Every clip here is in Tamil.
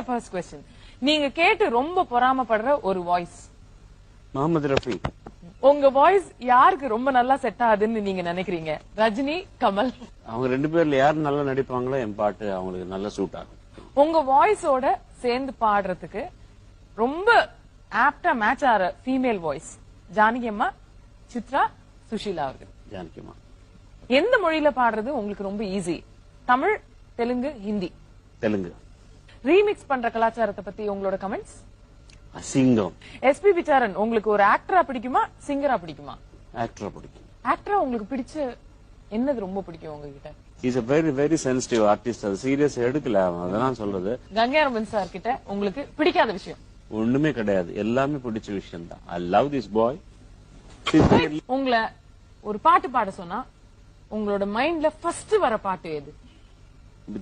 your first question. நீங்க கேட்டு ரொம்ப பொறாமப்படுற ஒரு வாய்ஸ். முகமது ரஃபி. உங்க வாய்ஸ் யாருக்கு ரொம்ப நல்லா செட் ஆகுதுன்னு நீங்க நினைக்கிறீங்க? ரஜினி, கமல்? அவங்க ரெண்டு பேர்ல யார் நல்லா நடிப்பாங்களோ என் பாட்டு அவங்களுக்கு நல்லா சூட் ஆகும். உங்க வாய்ஸோட சேர்ந்து பாடுறதுக்கு ரொம்ப ஆப்டா மேட்ச் ஆற ஃபீமேல் வாய்ஸ் ஜானகி அம்மா, சித்ரா, சுஷீலா அவர்கள். ஜானகி அம்மா. எந்த மொழியில பாடுறது உங்களுக்கு ரொம்ப ஈஸி? தமிழ், தெலுங்கு, ஹிந்தி? தெலுங்கு. ரீமிக்ஸ் பண்ற கலாச்சாரத்தை பத்தி உங்களோட கமெண்ட்ஸ்? அசிங்கம். எஸ்பிபி சரண் உங்களுக்கு ஒரு ஆக்டரா பிடிக்குமா, சிங்கரா பிடிக்குமா? ஆக்டரா பிடிக்கும். ஆக்டரா உங்களுக்கு பிடிச்ச என்னது ரொம்ப பிடிக்கும் உங்ககிட்ட? Is a very very sensitive artist. அது சீரியஸ் எடுக்கல, அதெல்லாம் சொல்றது. கங்கையரமன் சார் கிட்ட உங்களுக்கு பிடிக்காத விஷயம்? ஒண்ணுமே கிடையாது, எல்லாமே பிடிச்ச விஷயம் தான். I love this boy. உங்களை ஒரு பாட்டு பாட சொன்னா உங்களோட மைண்ட்ல ஃபர்ஸ்ட் வர பாட்டு எது?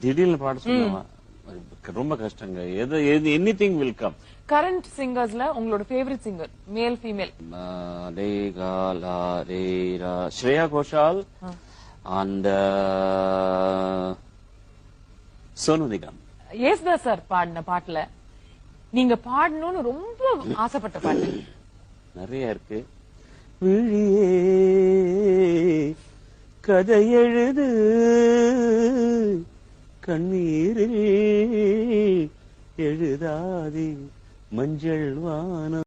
திடீர்னு பாட சொன்னா ரொம்ப கஷ்டங்க. Anything will come. கரண்ட் சிங்கர்ஸ்ல உங்களோட favourite singer, male female? Shreya Ghoshal and Sonu Nigam. Yesudas sir பாடின பாட்டுல நீங்க பாடணும்னு ரொம்ப ஆசைப்பட்ட பாட்டு? நிறைய இருக்கு. விழியே கதை எழுது, கண்ணீரில் எழுதாதே மஞ்சள் வானம்.